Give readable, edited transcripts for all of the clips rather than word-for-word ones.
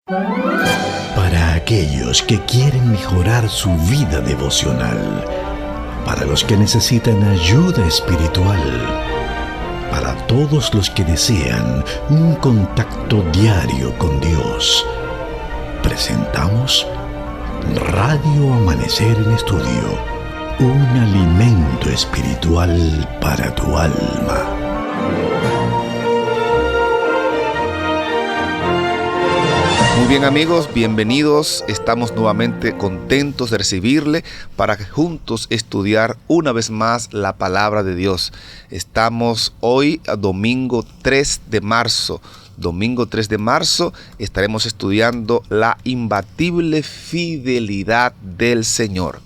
Para aquellos que quieren mejorar su vida devocional, para los que necesitan ayuda espiritual, para todos los que desean un contacto diario con Dios, presentamos Radio Amanecer en Estudio, un alimento espiritual para tu alma. Muy bien, amigos, bienvenidos. Estamos nuevamente contentos de recibirle para juntos estudiar una vez más la palabra de Dios. Estamos hoy domingo 3 de marzo. Domingo 3 de marzo estaremos estudiando la imbatible fidelidad del Señor.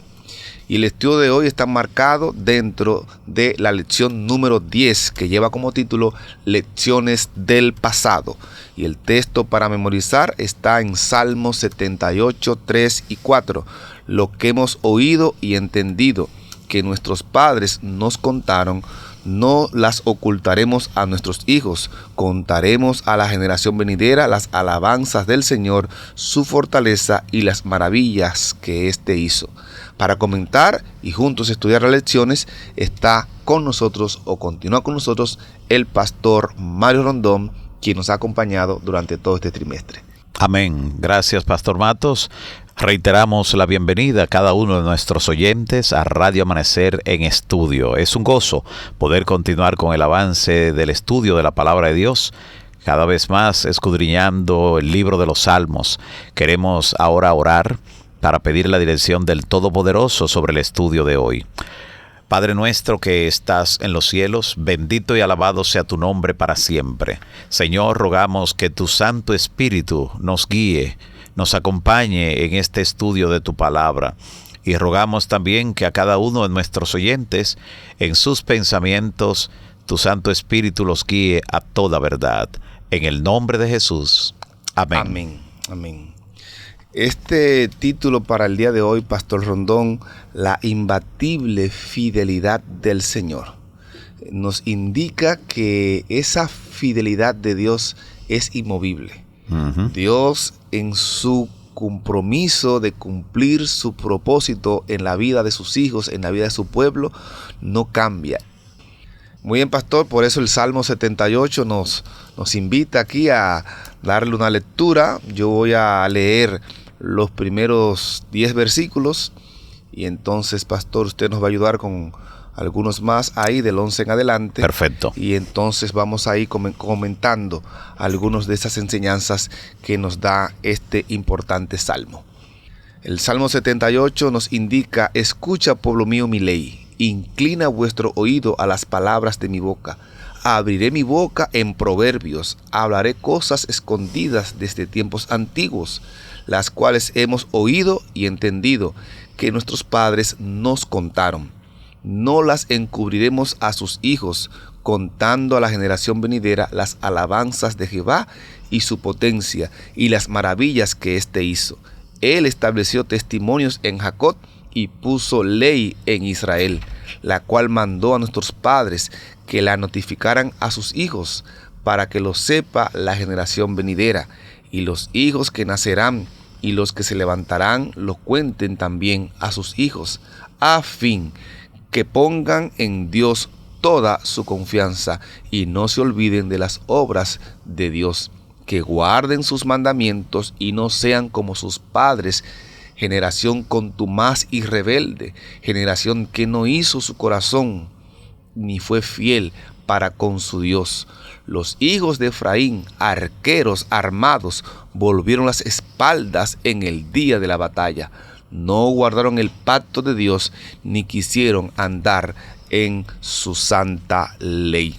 Y el estudio de hoy está marcado dentro de la lección número 10, que lleva como título Lecciones del pasado. Y el texto para memorizar está en Salmos 78, 3 y 4. Lo que hemos oído y entendido que nuestros padres nos contaron, no las ocultaremos a nuestros hijos. Contaremos a la generación venidera las alabanzas del Señor, su fortaleza y las maravillas que éste hizo. Para comentar y juntos estudiar las lecciones está con nosotros o continúa con nosotros el pastor Mario Rondón, quien nos ha acompañado durante todo este trimestre. Amén. Gracias, Pastor Matos. Reiteramos la bienvenida a cada uno de nuestros oyentes a Radio Amanecer en Estudio. Es un gozo poder continuar con el avance del estudio de la Palabra de Dios, cada vez más escudriñando el libro de los Salmos. Queremos ahora orar para pedir la dirección del Todopoderoso sobre el estudio de hoy. Padre nuestro que estás en los cielos, bendito y alabado sea tu nombre para siempre. Señor, rogamos que tu Santo Espíritu nos guíe, nos acompañe en este estudio de tu palabra. Y rogamos también que a cada uno de nuestros oyentes, en sus pensamientos, tu Santo Espíritu los guíe a toda verdad. En el nombre de Jesús. Amén. Amén. Amén. Este título para el día de hoy, Pastor Rondón, la imbatible fidelidad del Señor, nos indica que esa fidelidad de Dios es inmovible. Dios, en su compromiso de cumplir su propósito en la vida de sus hijos, en la vida de su pueblo, no cambia. Muy bien, pastor, por eso el Salmo 78 nos invita aquí a darle una lectura. Yo voy a leer los primeros 10 versículos y entonces, pastor, usted nos va a ayudar con algunos más ahí del 11 en adelante. Perfecto. Y entonces vamos a ir comentando algunas de esas enseñanzas que nos da este importante salmo. El Salmo 78 nos indica: escucha, pueblo mío, mi ley, inclina vuestro oído a las palabras de mi boca. Abriré mi boca en proverbios, hablaré cosas escondidas desde tiempos antiguos, las cuales hemos oído y entendido, que nuestros padres nos contaron. No las encubriremos a sus hijos, contando a la generación venidera las alabanzas de Jehová y su potencia y las maravillas que éste hizo. Él estableció testimonios en Jacob y puso ley en Israel, la cual mandó a nuestros padres que la notificaran a sus hijos, para que lo sepa la generación venidera, y los hijos que nacerán y los que se levantarán lo cuenten también a sus hijos, a fin que pongan en Dios toda su confianza y no se olviden de las obras de Dios, que guarden sus mandamientos y no sean como sus padres, generación contumaz y rebelde, generación que no hizo su corazón ni fue fiel para con su Dios. Los hijos de Efraín, arqueros armados, volvieron las espaldas en el día de la batalla. No guardaron el pacto de Dios, ni quisieron andar en su santa ley.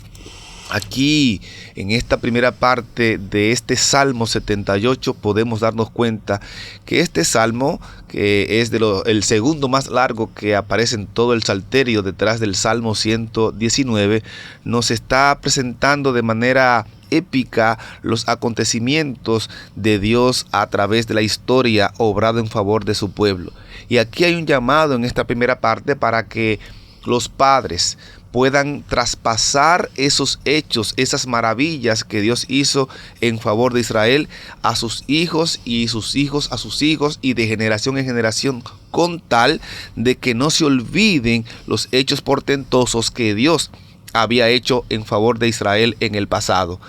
Aquí, en esta primera parte de este Salmo 78, podemos darnos cuenta que este Salmo, que es el segundo más largo que aparece en todo el Salterio detrás del Salmo 119, nos está presentando de manera épica los acontecimientos de Dios a través de la historia obrado en favor de su pueblo. Y aquí hay un llamado en esta primera parte para que los padres puedan traspasar esos hechos, esas maravillas que Dios hizo en favor de Israel a sus hijos y sus hijos a sus hijos y de generación en generación, con tal de que no se olviden los hechos portentosos que Dios había hecho en favor de Israel en el pasado,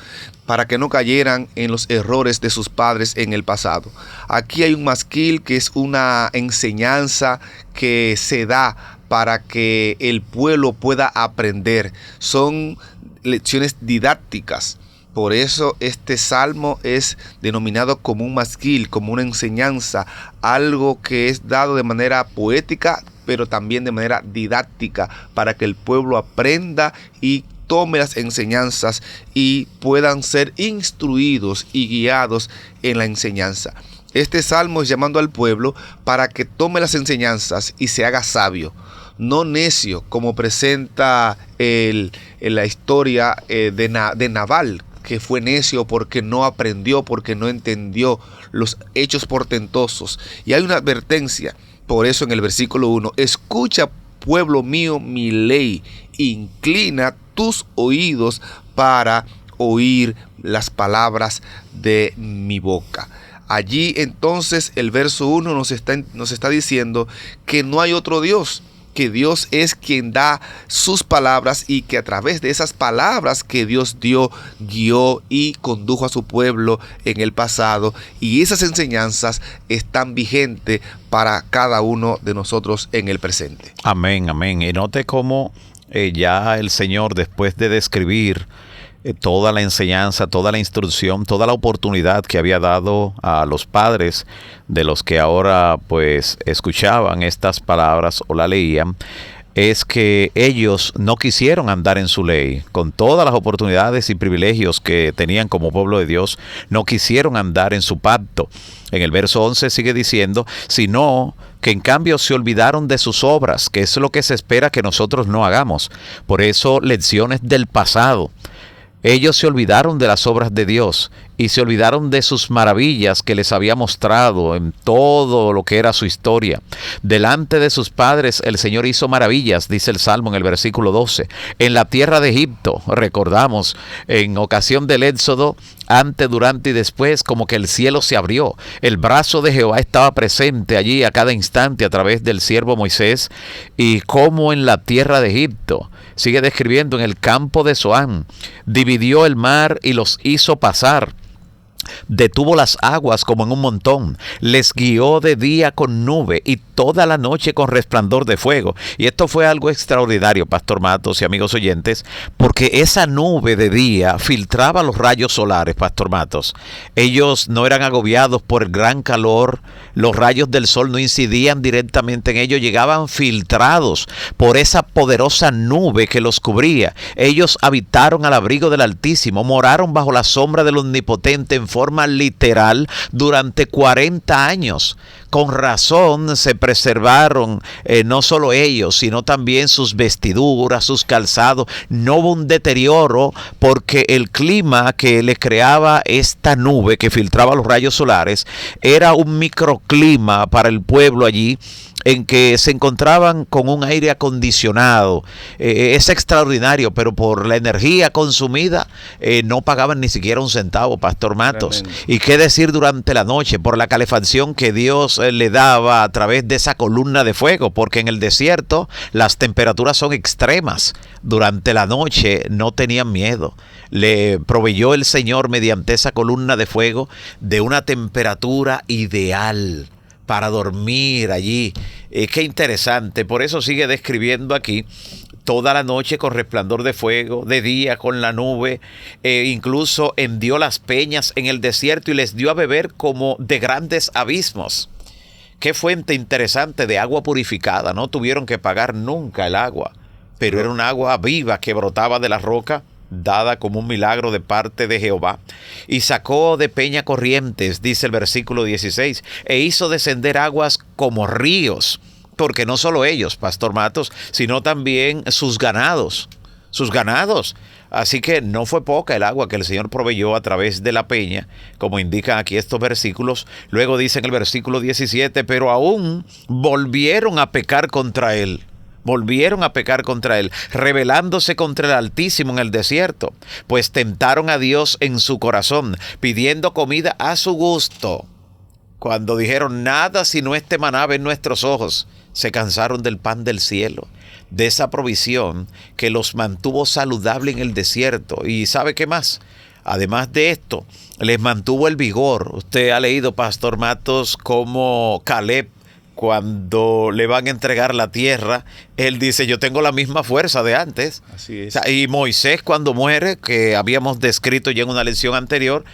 para que no cayeran en los errores de sus padres en el pasado. Aquí hay un masquil que es una enseñanza que se da para que el pueblo pueda aprender. Son lecciones didácticas. Por eso este salmo es denominado como un masquil, como una enseñanza, algo que es dado de manera poética, pero también de manera didáctica, para que el pueblo aprenda y tome las enseñanzas y puedan ser instruidos y guiados en la enseñanza. Este salmo es llamando al pueblo para que tome las enseñanzas y se haga sabio, no necio, como presenta la historia de Nabal, que fue necio porque no aprendió, porque no entendió los hechos portentosos. Y hay una advertencia, por eso en el versículo 1, escucha, pueblo mío, mi ley, inclina tus oídos para oír las palabras de mi boca. Allí entonces el verso 1 nos está diciendo que no hay otro Dios, que Dios es quien da sus palabras y que a través de esas palabras que Dios dio, guió y condujo a su pueblo en el pasado, y esas enseñanzas están vigentes para cada uno de nosotros en el presente. Amén, amén. Y note cómo ya el Señor, después de describir toda la enseñanza, toda la instrucción, toda la oportunidad que había dado a los padres de los que ahora pues escuchaban estas palabras o la leían, es que ellos no quisieron andar en su ley. Con todas las oportunidades y privilegios que tenían como pueblo de Dios, no quisieron andar en su pacto. En el verso 11 sigue diciendo, sino que en cambio se olvidaron de sus obras, que es lo que se espera que nosotros no hagamos. Por eso, lecciones del pasado. Ellos se olvidaron de las obras de Dios y se olvidaron de sus maravillas que les había mostrado en todo lo que era su historia. Delante de sus padres el Señor hizo maravillas, dice el Salmo en el versículo 12. En la tierra de Egipto, recordamos, en ocasión del Éxodo, antes, durante y después, como que el cielo se abrió. El brazo de Jehová estaba presente allí a cada instante a través del siervo Moisés, y como en la tierra de Egipto. Sigue describiendo en el campo de Zoán, dividió el mar y los hizo pasar. Detuvo las aguas como en un montón, les guió de día con nube y toda la noche con resplandor de fuego. Y esto fue algo extraordinario, Pastor Matos y amigos oyentes, porque esa nube de día filtraba los rayos solares, Pastor Matos. Ellos no eran agobiados por el gran calor, los rayos del sol no incidían directamente en ellos, llegaban filtrados por esa poderosa nube que los cubría. Ellos habitaron al abrigo del Altísimo, moraron bajo la sombra del Omnipotente en forma literal durante 40 años. Con razón se preservaron no solo ellos, sino también sus vestiduras, sus calzados. No hubo un deterioro porque el clima que les creaba esta nube que filtraba los rayos solares era un microclima para el pueblo allí, en que se encontraban con un aire acondicionado. Es extraordinario, pero por la energía consumida no pagaban ni siquiera un centavo, Pastor Matos. Tremendo. Y qué decir durante la noche, por la calefacción que Dios le daba a través de esa columna de fuego, porque en el desierto las temperaturas son extremas. Durante la noche no tenían miedo. Le proveyó el Señor mediante esa columna de fuego de una temperatura ideal para dormir allí. Qué interesante. Por eso sigue describiendo aquí toda la noche con resplandor de fuego, de día con la nube. Incluso hendió las peñas en el desierto y les dio a beber como de grandes abismos. Qué fuente interesante de agua purificada. No tuvieron que pagar nunca el agua, pero era un agua viva que brotaba de la roca, dada como un milagro de parte de Jehová. Y sacó de peña corrientes, dice el versículo 16, e hizo descender aguas como ríos, porque no solo ellos, Pastor Matos, sino también sus ganados. Así que no fue poca el agua que el Señor proveyó a través de la peña, como indican aquí estos versículos. Luego dice en el versículo 17, pero aún volvieron a pecar contra él. volvieron a pecar contra él, rebelándose contra el Altísimo en el desierto, pues tentaron a Dios en su corazón, pidiendo comida a su gusto. Cuando dijeron nada sino este maná en nuestros ojos, se cansaron del pan del cielo, de esa provisión que los mantuvo saludable en el desierto. ¿Y sabe qué más? Además de esto, les mantuvo el vigor. Usted ha leído, Pastor Matos, cómo Caleb, cuando le van a entregar la tierra, él dice, yo tengo la misma fuerza de antes. Así es. O sea, y Moisés, cuando muere, que habíamos descrito ya en una lección anterior,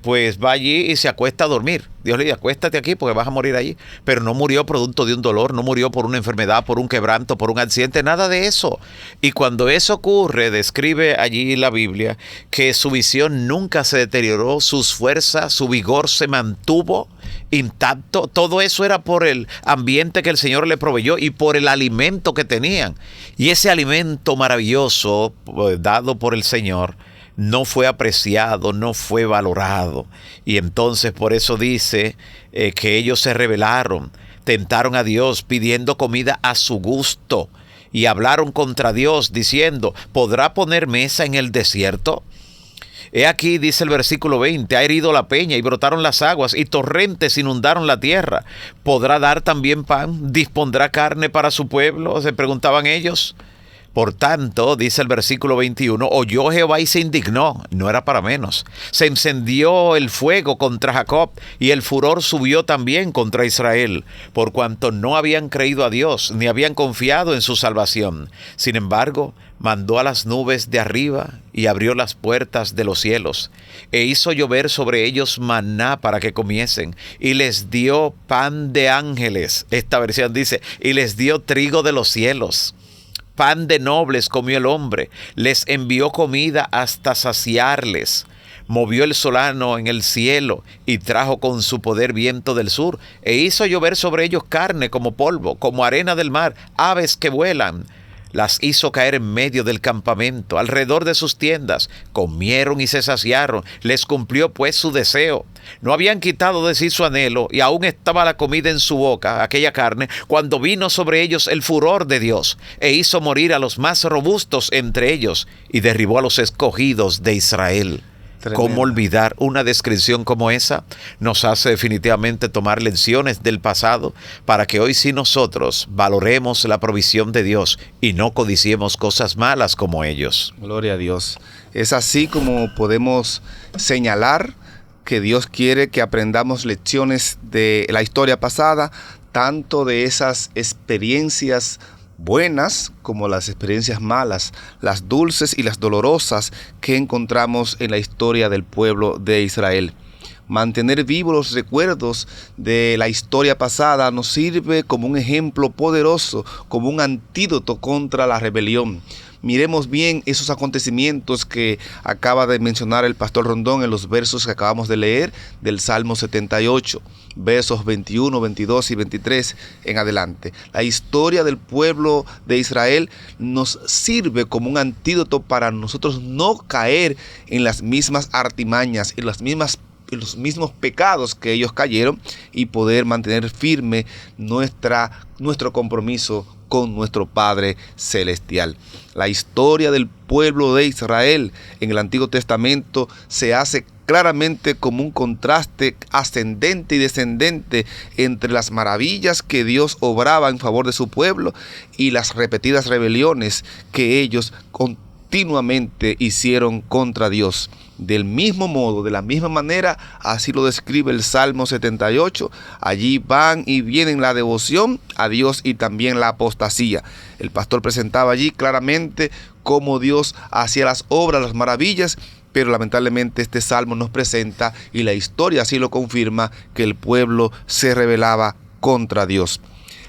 pues va allí y se acuesta a dormir. Dios le dice, acuéstate aquí porque vas a morir allí. Pero no murió producto de un dolor, no murió por una enfermedad, por un quebranto, por un accidente, nada de eso. Y cuando eso ocurre, describe allí la Biblia que su visión nunca se deterioró, sus fuerzas, su vigor se mantuvo intacto. Todo eso era por el ambiente que el Señor le proveyó y por el alimento que tenían. Y ese alimento maravilloso dado por el Señor no fue apreciado, no fue valorado. Y entonces por eso dice que ellos se rebelaron, tentaron a Dios pidiendo comida a su gusto y hablaron contra Dios diciendo, ¿podrá poner mesa en el desierto? He aquí, dice el versículo 20, ha herido la peña y brotaron las aguas y torrentes inundaron la tierra. ¿Podrá dar también pan? ¿Dispondrá carne para su pueblo? Se preguntaban ellos. Por tanto, dice el versículo 21, oyó Jehová y se indignó, no era para menos. Se encendió el fuego contra Jacob y el furor subió también contra Israel, por cuanto no habían creído a Dios, ni habían confiado en su salvación. Sin embargo, mandó a las nubes de arriba y abrió las puertas de los cielos, e hizo llover sobre ellos maná para que comiesen, y les dio pan de ángeles. Esta versión dice, y les dio trigo de los cielos. Pan de nobles comió el hombre, les envió comida hasta saciarles. Movió el solano en el cielo y trajo con su poder viento del sur, e hizo llover sobre ellos carne como polvo, como arena del mar, aves que vuelan. Las hizo caer en medio del campamento, alrededor de sus tiendas. Comieron y se saciaron, les cumplió pues su deseo. No habían quitado de sí su anhelo, y aún estaba la comida en su boca, aquella carne, cuando vino sobre ellos el furor de Dios, e hizo morir a los más robustos entre ellos, y derribó a los escogidos de Israel. Tremendo. ¿Cómo olvidar una descripción como esa? Nos hace definitivamente tomar lecciones del pasado para que hoy sí nosotros valoremos la provisión de Dios y no codiciemos cosas malas como ellos. Gloria a Dios. Es así como podemos señalar que Dios quiere que aprendamos lecciones de la historia pasada, tanto de esas experiencias buenas como las experiencias malas, las dulces y las dolorosas que encontramos en la historia del pueblo de Israel. Mantener vivos los recuerdos de la historia pasada nos sirve como un ejemplo poderoso, como un antídoto contra la rebelión. Miremos bien esos acontecimientos que acaba de mencionar el pastor Rondón en los versos que acabamos de leer del Salmo 78, versos 21, 22 y 23 en adelante. La historia del pueblo de Israel nos sirve como un antídoto para nosotros no caer en las mismas artimañas, en los mismos pecados que ellos cayeron y poder mantener firme nuestro compromiso con nuestro Padre Celestial. La historia del pueblo de Israel en el Antiguo Testamento se hace claramente como un contraste ascendente y descendente entre las maravillas que Dios obraba en favor de su pueblo y las repetidas rebeliones que ellos continuamente hicieron contra Dios. Del mismo modo, de la misma manera, así lo describe el Salmo 78. Allí van y vienen la devoción a Dios y también la apostasía. El pastor presentaba allí claramente cómo Dios hacía las obras, las maravillas, pero lamentablemente este salmo nos presenta, y la historia así lo confirma, que el pueblo se rebelaba contra Dios.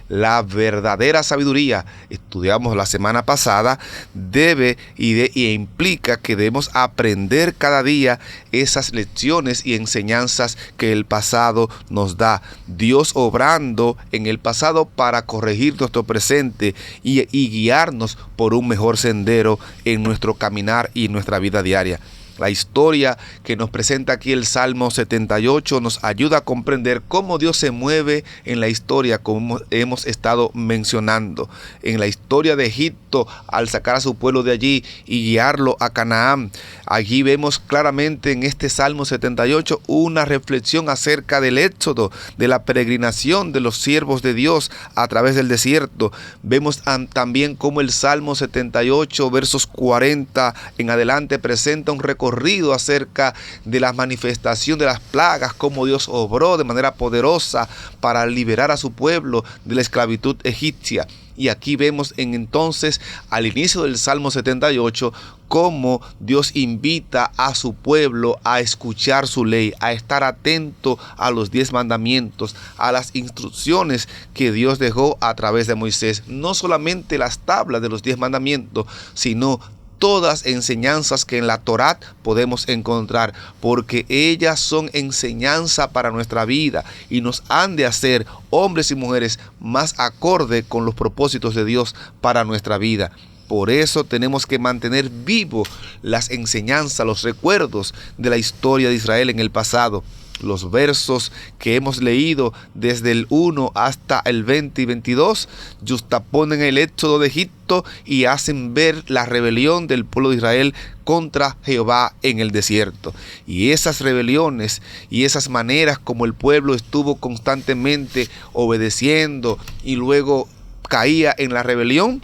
La verdadera sabiduría, estudiamos la semana pasada, debe y implica que debemos aprender cada día esas lecciones y enseñanzas que el pasado nos da. Dios obrando en el pasado para corregir nuestro presente y guiarnos por un mejor sendero en nuestro caminar y nuestra vida diaria. La historia que nos presenta aquí el Salmo 78 nos ayuda a comprender cómo Dios se mueve en la historia, como hemos estado mencionando. En la historia de Egipto, al sacar a su pueblo de allí y guiarlo a Canaán. Allí vemos claramente en este Salmo 78 una reflexión acerca del éxodo, de la peregrinación de los siervos de Dios a través del desierto. Vemos también cómo el Salmo 78, versos 40 en adelante, presenta un recorrido acerca de la manifestación de las plagas, cómo Dios obró de manera poderosa para liberar a su pueblo de la esclavitud egipcia. Y aquí vemos entonces al inicio del Salmo 78 cómo Dios invita a su pueblo a escuchar su ley, a estar atento a los 10 mandamientos, a las instrucciones que Dios dejó a través de Moisés. No solamente las tablas de los 10 mandamientos, sino todas enseñanzas que en la Torá podemos encontrar, porque ellas son enseñanza para nuestra vida y nos han de hacer hombres y mujeres más acorde con los propósitos de Dios para nuestra vida. Por eso tenemos que mantener vivo las enseñanzas, los recuerdos de la historia de Israel en el pasado. Los versos que hemos leído desde el 1 hasta el 20 y 22 justaponen el éxodo de Egipto y hacen ver la rebelión del pueblo de Israel contra Jehová en el desierto. Y esas rebeliones y esas maneras como el pueblo estuvo constantemente obedeciendo y luego caía en la rebelión,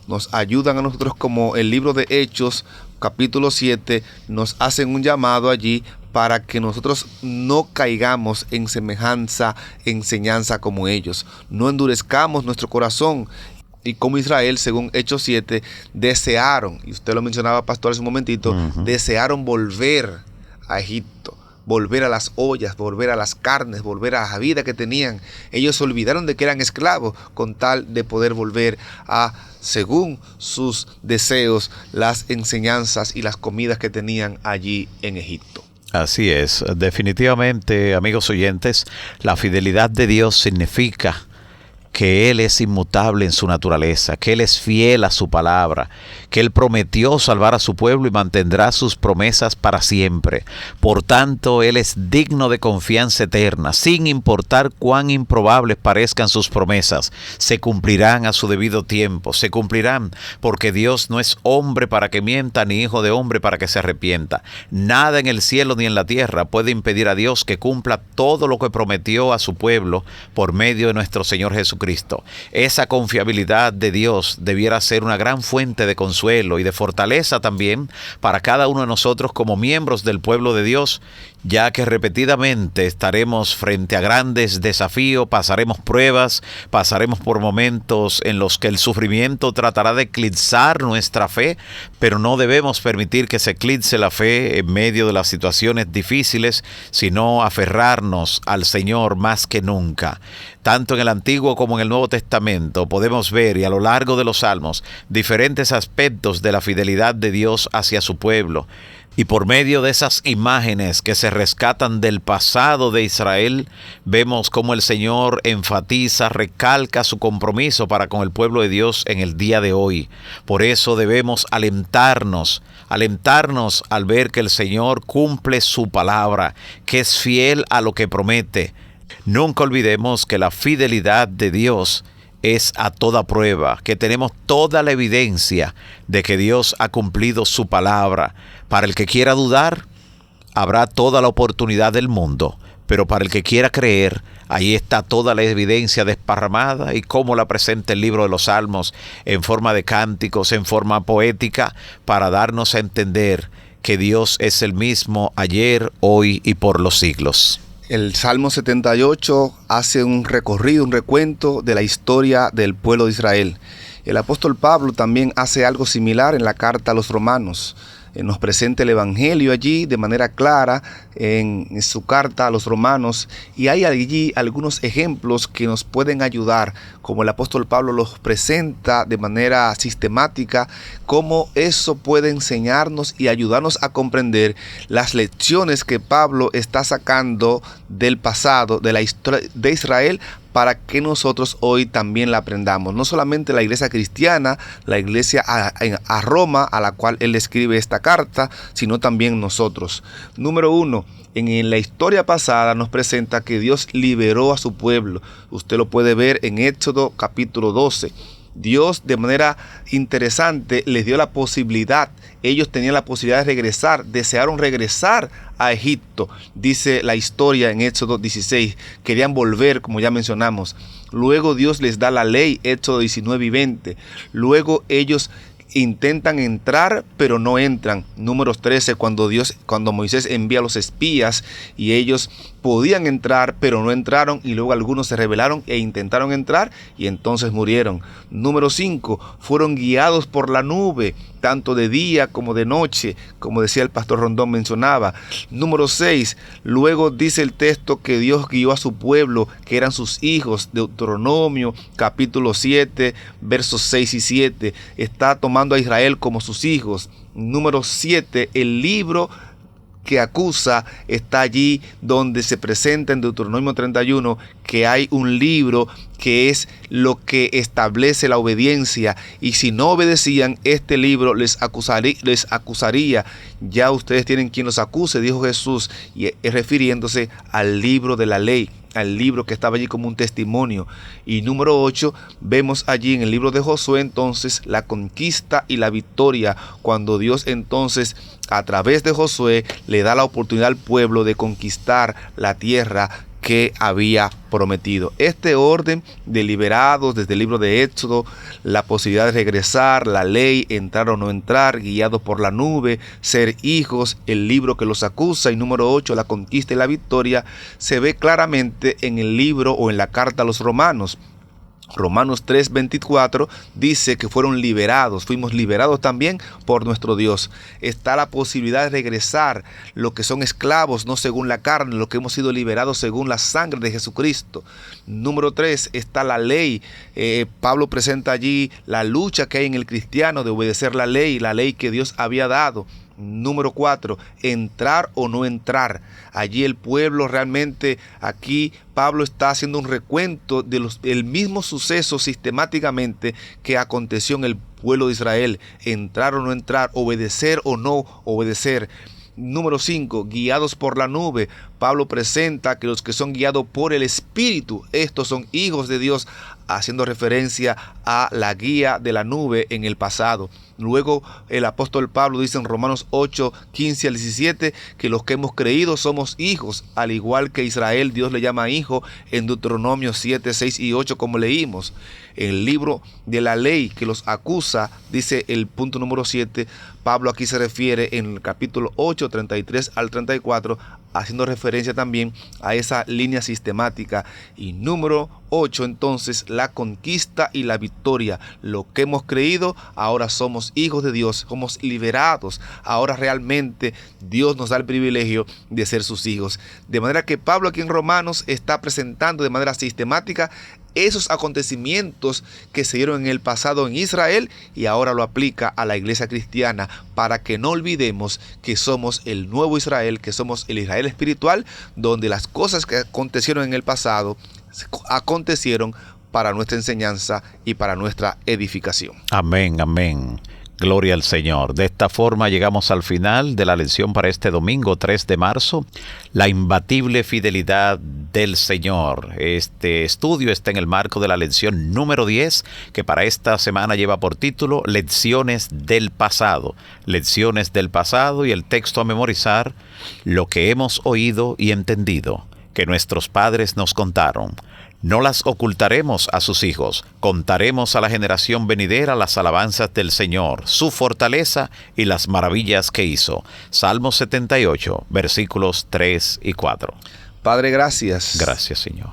nos ayudan a nosotros, como el libro de Hechos, capítulo 7, nos hacen un llamado allí para que nosotros no caigamos en enseñanza como ellos. No endurezcamos nuestro corazón. Y como Israel, según Hechos 7, desearon, y usted lo mencionaba, pastor, hace un momentito, desearon volver a Egipto, volver a las ollas, volver a las carnes, volver a la vida que tenían. Ellos se olvidaron de que eran esclavos con tal de poder volver a, según sus deseos, las enseñanzas y las comidas que tenían allí en Egipto. Así es, definitivamente, amigos oyentes, la fidelidad de Dios significa que Él es inmutable en su naturaleza, que Él es fiel a su palabra, que Él prometió salvar a su pueblo y mantendrá sus promesas para siempre. Por tanto, Él es digno de confianza eterna, sin importar cuán improbables parezcan sus promesas. Se cumplirán a su debido tiempo, se cumplirán, porque Dios no es hombre para que mienta, ni hijo de hombre para que se arrepienta. Nada en el cielo ni en la tierra puede impedir a Dios que cumpla todo lo que prometió a su pueblo por medio de nuestro Señor Jesucristo. Esa confiabilidad de Dios debiera ser una gran fuente de consuelo y de fortaleza también para cada uno de nosotros como miembros del pueblo de Dios, ya que repetidamente estaremos frente a grandes desafíos, pasaremos pruebas, pasaremos por momentos en los que el sufrimiento tratará de eclipsar nuestra fe, pero no debemos permitir que se eclipse la fe en medio de las situaciones difíciles, sino aferrarnos al Señor más que nunca. Tanto en el Antiguo como en el Nuevo Testamento podemos ver, y a lo largo de los Salmos, diferentes aspectos de la fidelidad de Dios hacia su pueblo. Y por medio de esas imágenes que se rescatan del pasado de Israel, vemos cómo el Señor enfatiza, recalca su compromiso para con el pueblo de Dios en el día de hoy. Por eso debemos alentarnos al ver que el Señor cumple su palabra, que es fiel a lo que promete. Nunca olvidemos que la fidelidad de Dios es a toda prueba, que tenemos toda la evidencia de que Dios ha cumplido su palabra. Para el que quiera dudar, habrá toda la oportunidad del mundo, pero para el que quiera creer, ahí está toda la evidencia desparramada, y cómo la presenta el libro de los Salmos en forma de cánticos, en forma poética, para darnos a entender que Dios es el mismo ayer, hoy y por los siglos. El Salmo 78 hace un recorrido, un recuento de la historia del pueblo de Israel. El apóstol Pablo también hace algo similar en la carta a los Romanos. Nos presenta el Evangelio allí de manera clara en su carta a los Romanos, y hay allí algunos ejemplos que nos pueden ayudar, como el apóstol Pablo los presenta de manera sistemática, cómo eso puede enseñarnos y ayudarnos a comprender las lecciones que Pablo está sacando del pasado, de la historia de Israel, para que nosotros hoy también la aprendamos. No solamente la iglesia cristiana, la iglesia a Roma, a la cual él escribe esta carta, sino también nosotros. Número 1. En la historia pasada nos presenta que Dios liberó a su pueblo. Usted lo puede ver en Éxodo capítulo 12. Dios, de manera interesante, les dio la posibilidad. Ellos tenían la posibilidad de regresar, desearon regresar a Egipto. Dice la historia en Éxodo 16. Querían volver, como ya mencionamos. Luego Dios les da la ley, Éxodo 19 y 20. Luego ellos intentan entrar, pero no entran. Números 13, cuando Moisés envía a los espías y ellos podían entrar, pero no entraron, y luego algunos se rebelaron e intentaron entrar y entonces murieron. Número 5, fueron guiados por la nube, tanto de día como de noche, como decía el pastor Rondón mencionaba. Número 6, luego dice el texto que Dios guió a su pueblo, que eran sus hijos. Deuteronomio capítulo 7, versos 6 y 7, está tomando a Israel como sus hijos. Número 7, el libro que acusa está allí donde se presenta en Deuteronomio 31 que hay un libro que es lo que establece la obediencia, y si no obedecían, este libro les acusaría. Ya ustedes tienen quien los acuse, dijo Jesús, y es refiriéndose al libro de la ley, al libro que estaba allí como un testimonio. Y número 8, vemos allí en el libro de Josué entonces la conquista y la victoria, cuando Dios entonces a través de Josué le da la oportunidad al pueblo de conquistar la tierra que había prometido. Este orden de liberados desde el libro de Éxodo, la posibilidad de regresar, la ley, entrar o no entrar, guiados por la nube, ser hijos, el libro que los acusa, y número 8, la conquista y la victoria, se ve claramente en el libro o en la carta a los Romanos. Romanos 3:24 dice que fueron liberados, fuimos liberados también por nuestro Dios. Está la posibilidad de regresar, lo que son esclavos, no según la carne, lo que hemos sido liberados según la sangre de Jesucristo. Número 3, está la ley. Pablo presenta allí la lucha que hay en el cristiano de obedecer la ley que Dios había dado. Número 4, entrar o no entrar. Allí el pueblo realmente, aquí Pablo está haciendo un recuento del mismo suceso sistemáticamente que aconteció en el pueblo de Israel. Entrar o no entrar, obedecer o no obedecer. Número 5, guiados por la nube. Pablo presenta que los que son guiados por el Espíritu, estos son hijos de Dios, haciendo referencia a la guía de la nube en el pasado. Luego el apóstol Pablo dice en Romanos 8, 15 al 17 que los que hemos creído somos hijos, al igual que Israel Dios le llama hijo en Deuteronomio 7, 6 y 8 como leímos. En el libro de la ley que los acusa, dice el punto número 7, Pablo aquí se refiere en el capítulo 8, 33 al 34, haciendo referencia también a esa línea sistemática. Y número 8, entonces, la conquista y la victoria. Lo que hemos creído, ahora somos hijos de Dios, somos liberados. Ahora realmente Dios nos da el privilegio de ser sus hijos. De manera que Pablo aquí en Romanos está presentando de manera sistemática esos acontecimientos que se dieron en el pasado en Israel, y ahora lo aplica a la iglesia cristiana para que no olvidemos que somos el nuevo Israel, que somos el Israel espiritual, donde las cosas que acontecieron en el pasado acontecieron para nuestra enseñanza y para nuestra edificación. Amén, amén. Gloria al Señor. De esta forma llegamos al final de la lección para este domingo 3 de marzo. La imbatible fidelidad del Señor. Este estudio está en el marco de la lección número 10, que para esta semana lleva por título Lecciones del pasado. Lecciones del pasado, y el texto a memorizar: lo que hemos oído y entendido, que nuestros padres nos contaron. No las ocultaremos a sus hijos, contaremos a la generación venidera las alabanzas del Señor, su fortaleza y las maravillas que hizo. Salmo 78, versículos 3 y 4. Padre, gracias. Gracias, Señor.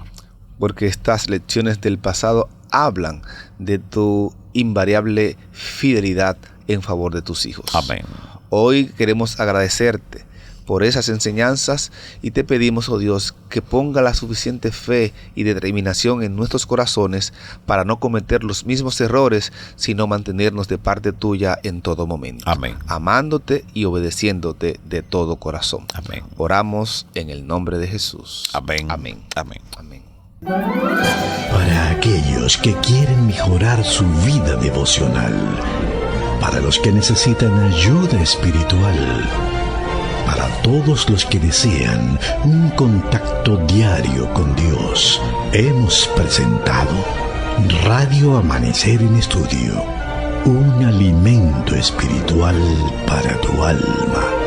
Porque estas lecciones del pasado hablan de tu invariable fidelidad en favor de tus hijos. Amén. Hoy queremos agradecerte por esas enseñanzas, y te pedimos, oh Dios, que ponga la suficiente fe y determinación en nuestros corazones para no cometer los mismos errores, sino mantenernos de parte tuya en todo momento. Amén. Amándote y obedeciéndote de todo corazón. Amén. Oramos en el nombre de Jesús. Amén. Amén. Amén. Amén. Para aquellos que quieren mejorar su vida devocional, para los que necesitan ayuda espiritual, para todos los que desean un contacto diario con Dios, hemos presentado Radio Amanecer en Estudio, un alimento espiritual para tu alma.